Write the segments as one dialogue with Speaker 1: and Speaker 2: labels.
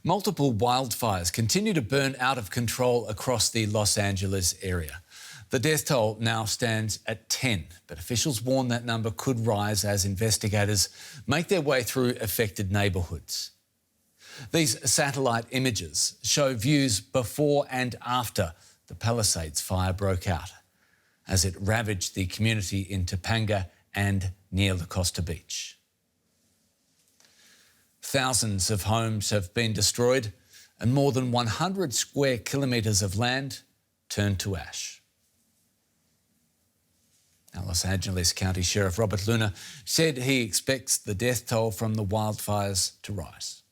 Speaker 1: Multiple wildfires continue to burn out of control across the Los Angeles area. The death toll now stands at 10, but officials warn that number could rise as investigators make their way through affected neighbourhoods. These satellite images show views before and after the Palisades fire broke out, as it ravaged the community in Topanga and near La Costa Beach. Thousands of homes have been destroyed and more than 100 square kilometres of land turned to ash. Now, Los Angeles County Sheriff Robert Luna said he expects the death toll from the wildfires to rise.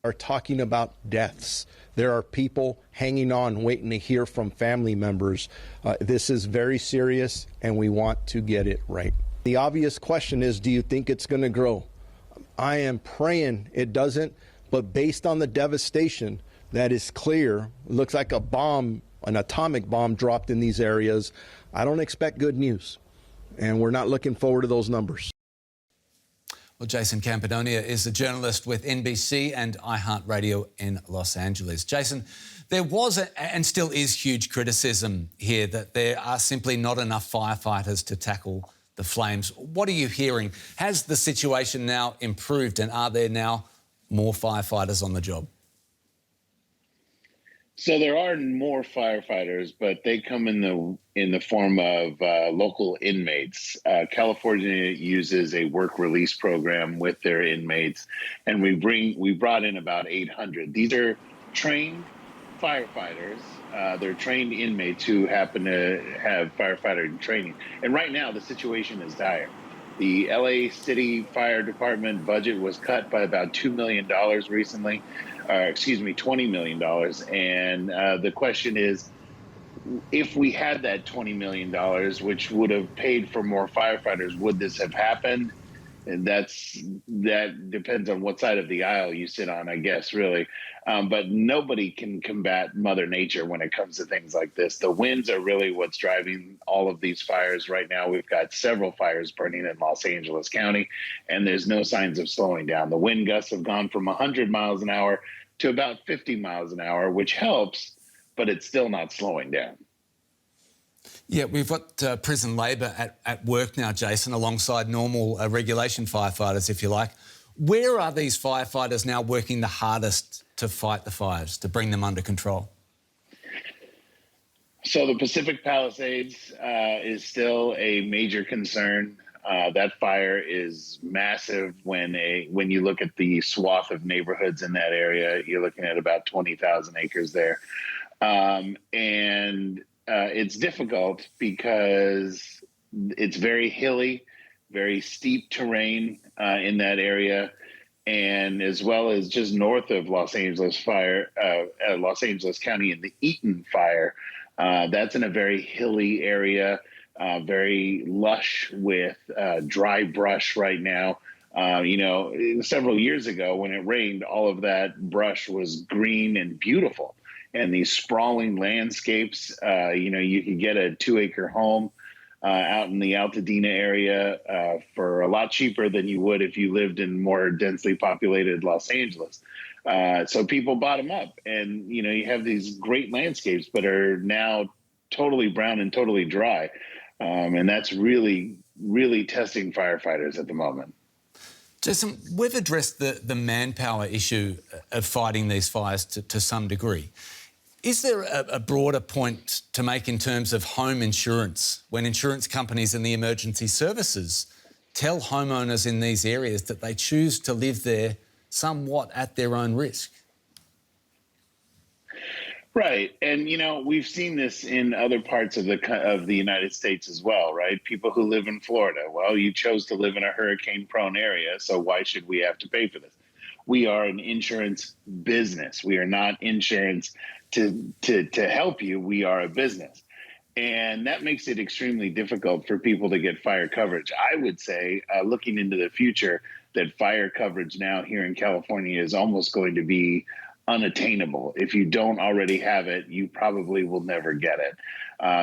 Speaker 2: Are talking about deaths. There are people hanging on, waiting to hear from family members. This is very serious, and we want to get it right. The obvious question is, do you think it's going to grow? I am praying it doesn't, but based on the devastation that is clear, it looks like a bomb, an atomic bomb dropped in these areas. I don't expect good news, and we're not looking forward to those numbers.
Speaker 1: Well, Jayson Campadonia is a journalist with NBC and iHeartRadio in Los Angeles. Jayson, there was and still is huge criticism here that there are simply not enough firefighters to tackle the flames. What are you hearing? Has the situation now improved, and are there now more firefighters on the job?
Speaker 3: So there are more firefighters, but they come in the form of local inmates. California uses a work release program with their inmates, and we brought in about 800. These are trained firefighters. They're trained inmates who happen to have firefighter training. And right now, the situation is dire. The LA City Fire Department budget was cut by about $2 million recently. $20 million. And the question is, if we had that $20 million, which would have paid for more firefighters, would this have happened? And that depends on what side of the aisle you sit on, I guess, really. But nobody can combat Mother Nature when it comes to things like this. The winds are really what's driving all of these fires right now. We've got several fires burning in Los Angeles County, and there's no signs of slowing down. The wind gusts have gone from 100 miles an hour to about 50 miles an hour, which helps, but it's still not slowing down.
Speaker 1: Yeah, we've got prison labour at work now, Jayson, alongside normal regulation firefighters, if you like. Where are these firefighters now working the hardest to fight the fires, to bring them under control?
Speaker 3: So the Pacific Palisades is still a major concern. That fire is massive. When you look at the swath of neighborhoods in that area, you're looking at about 20,000 acres there. It's difficult because it's very hilly, very steep terrain in that area, and as well as just north of Los Angeles County in the Eaton fire. That's in a very hilly area, very lush with dry brush right now. Several years ago when it rained, all of that brush was green and beautiful. And these sprawling landscapes, you could get a 2-acre home out in the Altadena area for a lot cheaper than you would if you lived in more densely populated Los Angeles. So people bought them up, and you have these great landscapes, but are now totally brown and totally dry, and that's really, really testing firefighters at the moment.
Speaker 1: Jayson, we've addressed the manpower issue of fighting these fires to some degree. Is there a broader point to make in terms of home insurance when insurance companies and the emergency services tell homeowners in these areas that they choose to live there somewhat at their own risk?
Speaker 3: Right. And, we've seen this in other parts of the United States as well, right? People who live in Florida. Well, you chose to live in a hurricane-prone area, so why should we have to pay for this? We are an insurance business. We are not insurance to help you. We are a business. And that makes it extremely difficult for people to get fire coverage. I would say, looking into the future, that fire coverage now here in California is almost going to be unattainable. If you don't already have it, you probably will never get it,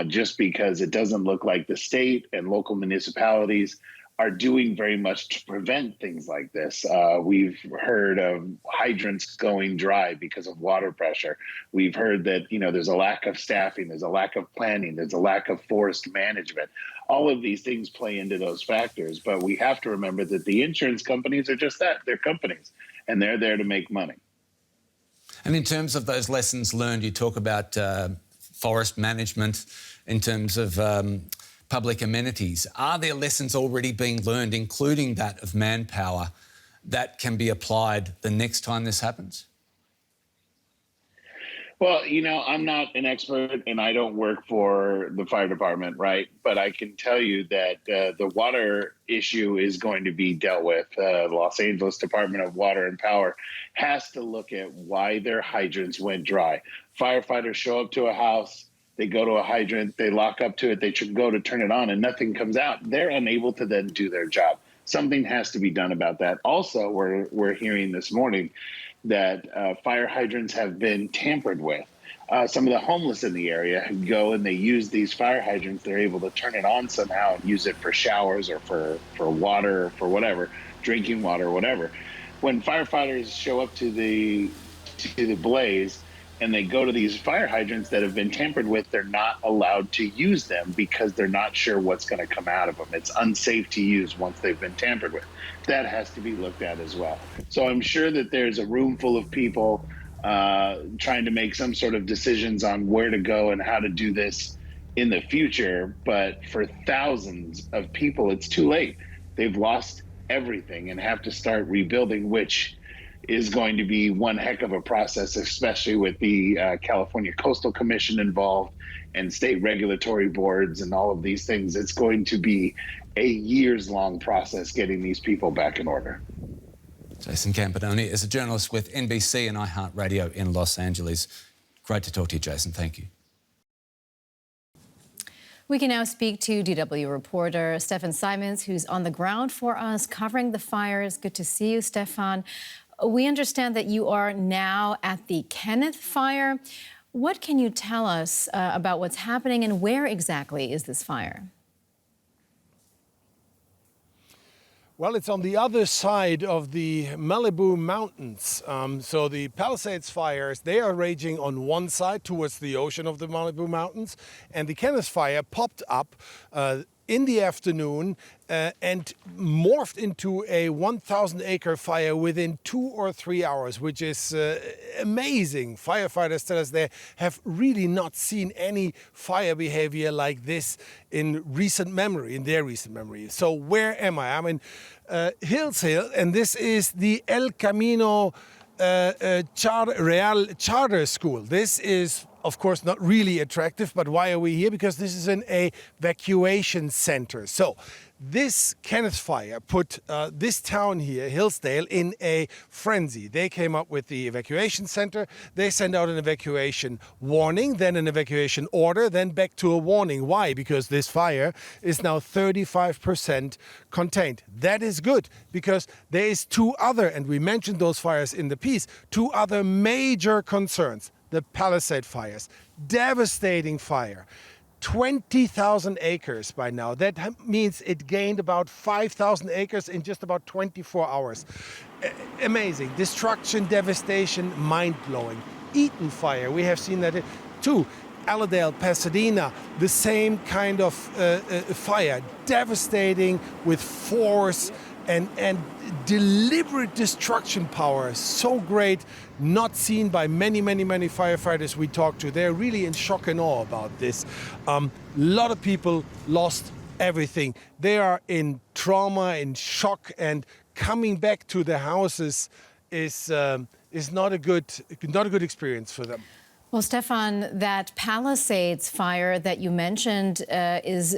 Speaker 3: just because it doesn't look like the state and local municipalities are doing very much to prevent things like this. We've heard of hydrants going dry because of water pressure. We've heard that, there's a lack of staffing, there's a lack of planning, there's a lack of forest management. All of these things play into those factors, but we have to remember that the insurance companies are just that. They're companies, and they're there to make money.
Speaker 1: And in terms of those lessons learned, you talk about forest management in terms of public amenities. Are there lessons already being learned, including that of manpower, that can be applied the next time this happens?
Speaker 3: Well, I'm not an expert and I don't work for the fire department, right? But I can tell you that the water issue is going to be dealt with. The Los Angeles Department of Water and Power has to look at why their hydrants went dry. Firefighters show up to a house, they go to a hydrant, they lock up to it, they go to turn it on and nothing comes out. They're unable to then do their job. Something has to be done about that. Also, we're hearing this morning that fire hydrants have been tampered with. Some of the homeless in the area go and they use these fire hydrants. They're able to turn it on somehow and use it for showers or for water or for whatever, drinking water or whatever. When firefighters show up to the blaze and they go to these fire hydrants that have been tampered with, they're not allowed to use them because they're not sure what's going to come out of them. It's unsafe to use once they've been tampered with. That has to be looked at as well. So I'm sure that there's a room full of people trying to make some sort of decisions on where to go and how to do this in the future. But for thousands of people, it's too late. They've lost everything and have to start rebuilding, which is going to be one heck of a process, especially with the California Coastal Commission involved and state regulatory boards and all of these things. It's going to be a years-long process getting these people back in order.
Speaker 1: Jayson Campadonia is a journalist with NBC and iHeartRadio in Los Angeles. Great to talk to you, Jayson. Thank you.
Speaker 4: We can now speak to DW reporter Stefan Simons, who's on the ground for us, covering the fires. Good to see you, Stefan. We understand that you are now at the Kenneth fire. What can you tell us about what's happening and where exactly is this fire?
Speaker 5: Well, it's on the other side of the Malibu Mountains. So the Palisades fires, they are raging on one side towards the ocean of the Malibu Mountains. And the Kenneth fire popped up in the afternoon and morphed into a 1,000-acre fire within 2 or 3 hours, which is amazing. Firefighters tell us they have really not seen any fire behavior like this in their recent memory. So where am I? I'm in Hills Hill, and this is the El Camino Real Charter School. This is, of course, not really attractive, but why are we here? Because this is an evacuation center. So this Kenneth fire put this town here, Hillsdale, in a frenzy. They came up with the evacuation center. They sent out an evacuation warning, then an evacuation order, then back to a warning. Why? Because this fire is now 35% contained. That is good because there is two other, and we mentioned those fires in the piece, two other major concerns. The Palisade fires, devastating fire. 20,000 acres by now. That means it gained about 5,000 acres in just about 24 hours. Amazing. Destruction, devastation, mind-blowing. Eaton fire, we have seen that too. Allendale, Pasadena, the same kind of fire. Devastating with force and deliberate destruction power. So great, not seen by many firefighters we talked to. They're really in shock and awe about this. A lot of people lost everything. They are in trauma, in shock, and coming back to their houses is not a good experience for them.
Speaker 4: Well, Stefan, that Palisades fire that you mentioned is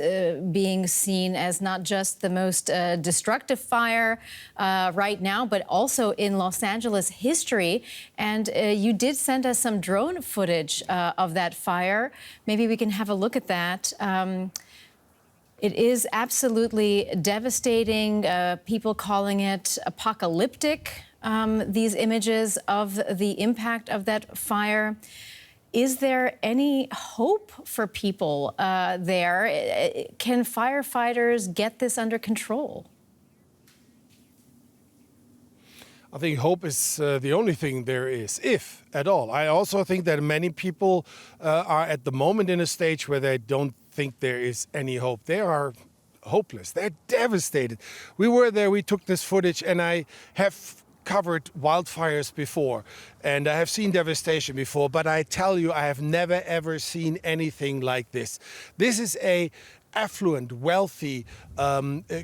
Speaker 4: being seen as not just the most destructive fire right now, but also in Los Angeles history. And you did send us some drone footage of that fire. Maybe we can have a look at that. It is absolutely devastating. People calling it apocalyptic, these images of the impact of that fire. Is there any hope for people there? Can firefighters get this under control?
Speaker 5: I think hope is the only thing there is, if at all. I also think that many people are at the moment in a stage where they don't think there is any hope. They are hopeless. They're devastated. We were there, we took this footage, and I have covered wildfires before, and I have seen devastation before, but I tell you, I have never ever seen anything like this. This is a affluent, wealthy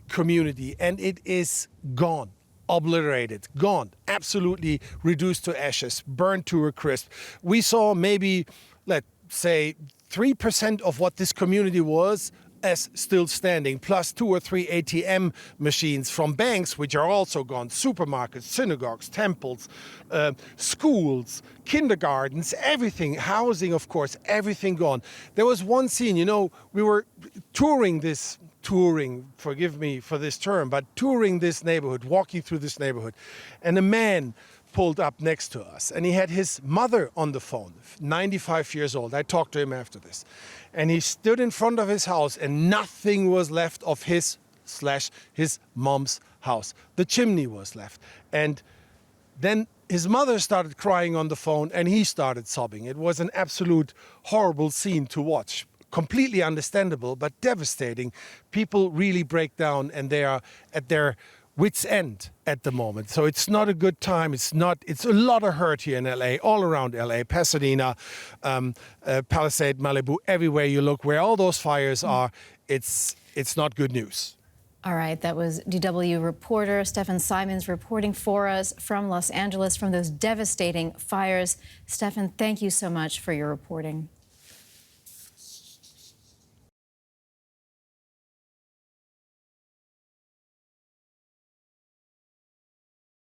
Speaker 5: community, and it is gone. Obliterated, gone, absolutely reduced to ashes, burned to a crisp. We saw maybe, let's say, 3% of what this community was as still standing, plus 2 or 3 ATM machines from banks, which are also gone, supermarkets, synagogues, temples, schools, kindergartens, everything, housing, of course, everything gone. There was one scene, we were touring, forgive me for this term, but touring this neighborhood, walking through this neighborhood, and a man pulled up next to us, and he had his mother on the phone, 95 years old. I talked to him after this. And he stood in front of his house, and nothing was left of his mom's house. The chimney was left. And then his mother started crying on the phone, and he started sobbing. It was an absolute horrible scene to watch. Completely understandable, but devastating. People really break down, and they are at their wit's end at the moment. So it's not a good time. It's a lot of hurt here in LA, all around LA, Pasadena, Palisade, Malibu, everywhere you look, where all those fires are, it's not good news.
Speaker 4: All right, that was DW reporter Stefan Simons reporting for us from Los Angeles from those devastating fires. Stefan, thank you so much for your reporting.